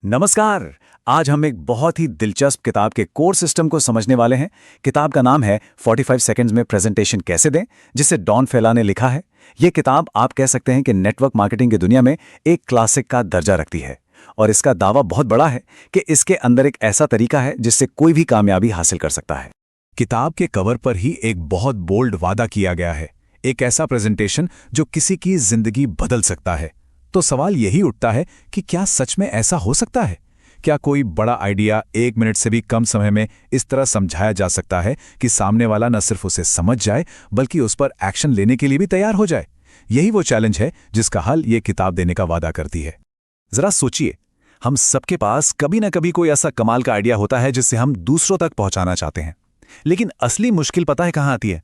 नमस्कार। आज हम एक बहुत ही दिलचस्प किताब के कोर सिस्टम को समझने वाले हैं। किताब का नाम है 45 सेकंड्स में प्रेजेंटेशन कैसे दें, जिसे डॉन फेला ने लिखा है। ये किताब आप कह सकते हैं कि नेटवर्क मार्केटिंग की दुनिया में एक क्लासिक का दर्जा रखती है। और इसका दावा बहुत बड़ा है कि इसके अंदर एक ऐसा तरीका है जिससे कोई भी कामयाबी हासिल कर सकता है। किताब के कवर पर ही एक बहुत बोल्ड वादा किया गया है, एक ऐसा प्रेजेंटेशन जो किसी की जिंदगी बदल सकता है। तो सवाल यही उठता है कि क्या सच में ऐसा हो सकता है? क्या कोई बड़ा आइडिया 1 मिनट से भी कम समय में इस तरह समझाया जा सकता है कि सामने वाला न सिर्फ उसे समझ जाए बल्कि उस पर एक्शन लेने के लिए भी तैयार हो जाए? यही वो चैलेंज है जिसका हल ये किताब देने का वादा करती है। जरा सोचिए, हम सबके पास कभी ना कभी कोई ऐसा कमाल का आइडिया होता है जिससे हम दूसरों तक पहुंचाना चाहते हैं। लेकिन असली मुश्किल पता है कहां आती है?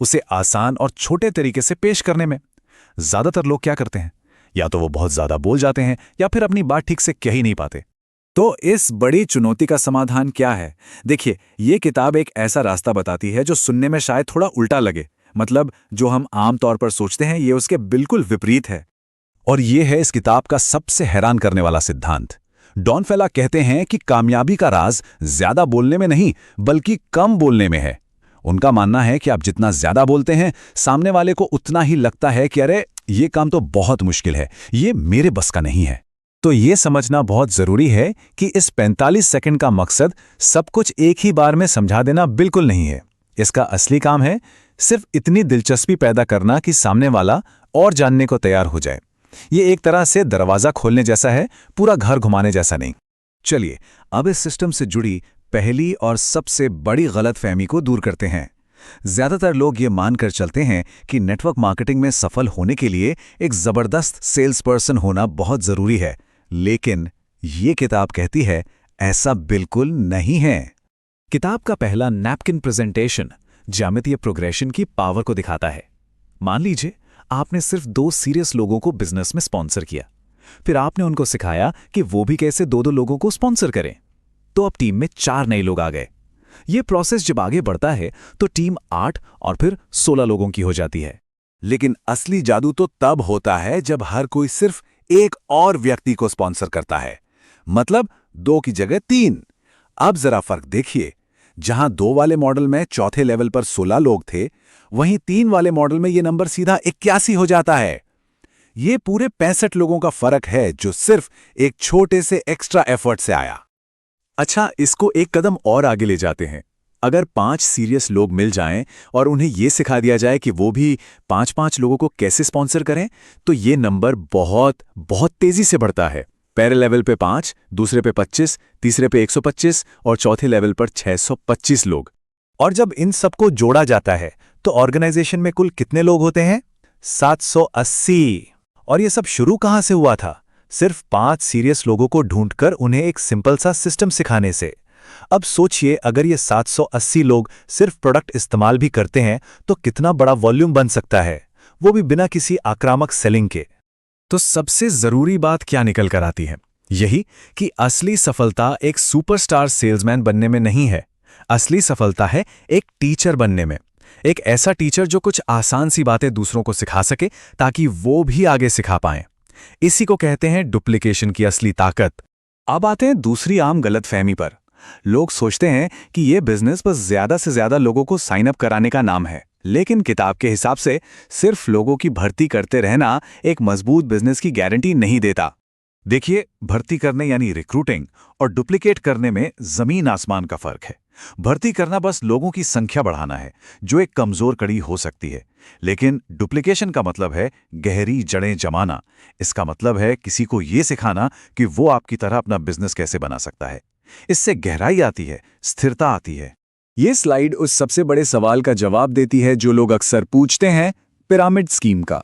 उसे आसान और छोटे तरीके से पेश करने में। ज्यादातर लोग क्या करते हैं? या तो वो बहुत ज्यादा बोल जाते हैं या फिर अपनी बात ठीक से कह ही नहीं पाते। तो इस बड़ी चुनौती का समाधान क्या है? देखिए, ये किताब एक ऐसा रास्ता बताती है जो सुनने में शायद थोड़ा उल्टा लगे। मतलब जो हम आम तौर पर सोचते हैं ये उसके बिल्कुल विपरीत है। और ये है इस किताब का सबसे हैरान करने वाला सिद्धांत। डॉन फेला कहते हैं कि कामयाबी का राज ज्यादा बोलने में नहीं बल्कि कम बोलने में है। उनका मानना है कि आप जितना ज्यादा बोलते हैं, सामने वाले को उतना ही लगता है कि अरे ये काम तो बहुत मुश्किल है, ये मेरे बस का नहीं है। तो ये समझना बहुत जरूरी है कि इस 45 सेकंड का मकसद सब कुछ एक ही बार में समझा देना बिल्कुल नहीं है। इसका असली काम है सिर्फ इतनी दिलचस्पी पैदा करना कि सामने वाला और जानने को तैयार हो जाए। ये एक तरह से दरवाजा खोलने जैसा है, पूरा घर घुमाने जैसा नहीं। चलिए अब इस सिस्टम से जुड़ी पहली और सबसे बड़ी गलतफहमी को दूर करते हैं। ज्यादातर लोग ये मानकर चलते हैं कि नेटवर्क मार्केटिंग में सफल होने के लिए एक जबरदस्त सेल्स पर्सन होना बहुत जरूरी है। लेकिन ये किताब कहती है ऐसा बिल्कुल नहीं है। किताब का पहला नैपकिन प्रेजेंटेशन ज्यामितीय प्रोग्रेशन की पावर को दिखाता है। मान लीजिए आपने सिर्फ 2 सीरियस लोगों को बिजनेस में स्पॉन्सर किया। फिर आपने उनको सिखाया कि वो भी कैसे 2-2 लोगों को स्पॉन्सर करें। तो अब टीम में 4 नए लोग आ गए। ये प्रोसेस जब आगे बढ़ता है तो टीम 8 और फिर 16 लोगों की हो जाती है। लेकिन असली जादू तो तब होता है जब हर कोई सिर्फ एक और व्यक्ति को स्पॉन्सर करता है। मतलब 2 की जगह 3। अब जरा फर्क देखिए, जहां 2 वाले मॉडल में चौथे लेवल पर 16 लोग थे, वहीं 3 वाले मॉडल में यह नंबर सीधा 81 हो जाता है। ये पूरे 65 लोगों का फर्क है जो सिर्फ एक छोटे से एक्स्ट्रा एफर्ट से आया। अच्छा, इसको एक कदम और आगे ले जाते हैं। अगर 5 सीरियस लोग मिल जाएं और उन्हें यह सिखा दिया जाए कि वो भी 5-5 लोगों को कैसे स्पॉन्सर करें, तो ये नंबर बहुत बहुत तेजी से बढ़ता है। पहले लेवल पे 5, दूसरे पे 25, तीसरे पे 125 और चौथे लेवल पर 625 लोग। और जब इन सबको जोड़ा जाता है तो ऑर्गेनाइजेशन में कुल कितने लोग होते हैं? 780। और ये सब शुरू कहां से हुआ था? सिर्फ 5 सीरियस लोगों को ढूंढकर उन्हें एक सिंपल सा सिस्टम सिखाने से। अब सोचिए, अगर ये 780 लोग सिर्फ प्रोडक्ट इस्तेमाल भी करते हैं तो कितना बड़ा वॉल्यूम बन सकता है, वो भी बिना किसी आक्रामक सेलिंग के। तो सबसे जरूरी बात क्या निकल कर आती है? यही कि असली सफलता एक सुपरस्टार सेल्समैन बनने में नहीं है। असली सफलता है एक टीचर बनने में। एक ऐसा टीचर जो कुछ आसान सी बातें दूसरों को सिखा सके ताकि वो भी आगे सिखा पाएं। इसी को कहते हैं डुप्लीकेशन की असली ताकत। अब आते हैं दूसरी आम गलतफहमी पर। लोग सोचते हैं कि यह बिजनेस बस ज्यादा से ज्यादा लोगों को साइन अप कराने का नाम है। लेकिन किताब के हिसाब से सिर्फ लोगों की भर्ती करते रहना एक मजबूत बिजनेस की गारंटी नहीं देता। देखिए, भर्ती करने यानी रिक्रूटिंग और डुप्लीकेट करने में जमीन आसमान का फर्क है। भर्ती करना बस लोगों की संख्या बढ़ाना है, जो एक कमजोर कड़ी हो सकती है। लेकिन डुप्लीकेशन का मतलब है गहरी जड़ें जमाना। इसका मतलब है किसी को यह सिखाना कि वो आपकी तरह अपना बिजनेस कैसे बना सकता है। इससे गहराई आती है, स्थिरता आती है। ये स्लाइड उस सबसे बड़े सवाल का जवाब देती है जो लोग अक्सर पूछते हैं, पिरामिड स्कीम का।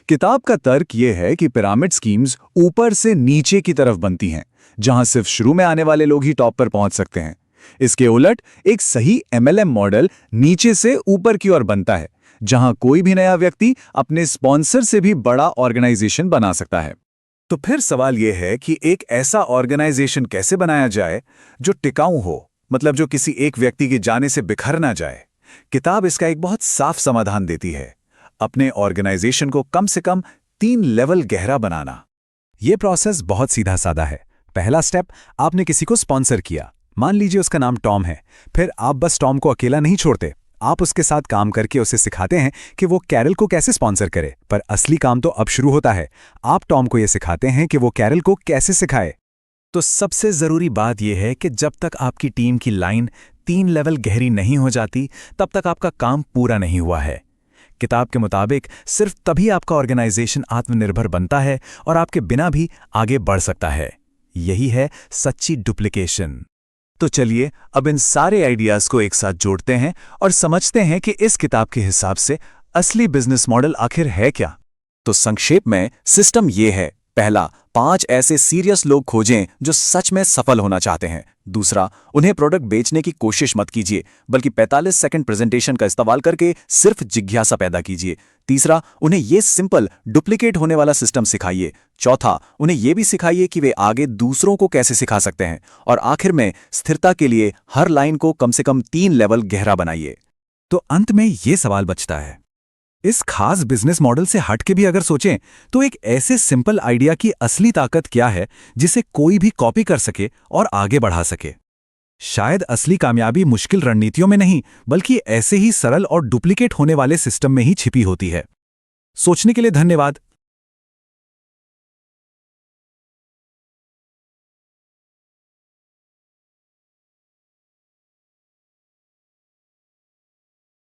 किताब का तर्क यह है कि पिरामिड स्कीम्स ऊपर से नीचे की तरफ बनती हैं, जहां सिर्फ शुरू में आने वाले लोग ही टॉप पर पहुंच सकते हैं। इसके उलट एक सही एमएलएम मॉडल नीचे से ऊपर की ओर बनता है, जहां कोई भी नया व्यक्ति अपने स्पॉन्सर से भी बड़ा ऑर्गेनाइजेशन बना सकता है। तो फिर सवाल यह है कि एक ऐसा ऑर्गेनाइजेशन कैसे बनाया जाए जो टिकाऊ हो, मतलब जो किसी एक व्यक्ति के जाने से बिखर ना जाए। किताब इसका एक बहुत साफ समाधान देती है। अपने ऑर्गेनाइजेशन को कम से कम 3 लेवल गहरा बनाना। यह प्रोसेस बहुत सीधा साधा है। पहला स्टेप, आपने किसी को स्पॉन्सर किया। मान लीजिए उसका नाम टॉम है। फिर आप बस टॉम को अकेला नहीं छोड़ते, आप उसके साथ काम करके उसे सिखाते हैं कि वो कैरल को कैसे स्पॉन्सर करे। पर असली काम तो अब शुरू होता है। आप टॉम को यह सिखाते हैं कि वो कैरल को कैसे सिखाए। तो सबसे जरूरी बात यह है कि जब तक आपकी टीम की लाइन 3 लेवल गहरी नहीं हो जाती, तब तक आपका काम पूरा नहीं हुआ है। किताब के मुताबिक सिर्फ तभी आपका ऑर्गेनाइजेशन आत्मनिर्भर बनता है और आपके बिना भी आगे बढ़ सकता है। यही है सच्ची डुप्लीकेशन। तो चलिए अब इन सारे आइडियाज को एक साथ जोड़ते हैं और समझते हैं कि इस किताब के हिसाब से असली बिजनेस मॉडल आखिर है क्या। तो संक्षेप में सिस्टम ये है। पहला, 5 ऐसे सीरियस लोग खोजें जो सच में सफल होना चाहते हैं। दूसरा, उन्हें प्रोडक्ट बेचने की कोशिश मत कीजिए, बल्कि 45 सेकंड प्रेजेंटेशन का इस्तेमाल करके सिर्फ जिज्ञासा पैदा कीजिए। तीसरा, उन्हें ये सिंपल डुप्लीकेट होने वाला सिस्टम सिखाइए। चौथा, उन्हें यह भी सिखाइए कि वे आगे दूसरों को कैसे सिखा सकते हैं। और आखिर में स्थिरता के लिए हर लाइन को कम से कम 3 लेवल गहरा बनाइए। तो अंत में ये सवाल बचता है, इस खास बिजनेस मॉडल से हट के भी अगर सोचें तो एक ऐसे सिंपल आइडिया की असली ताकत क्या है जिसे कोई भी कॉपी कर सके और आगे बढ़ा सके। शायद असली कामयाबी मुश्किल रणनीतियों में नहीं, बल्कि ऐसे ही सरल और डुप्लीकेट होने वाले सिस्टम में ही छिपी होती है। सोचने के लिए धन्यवाद।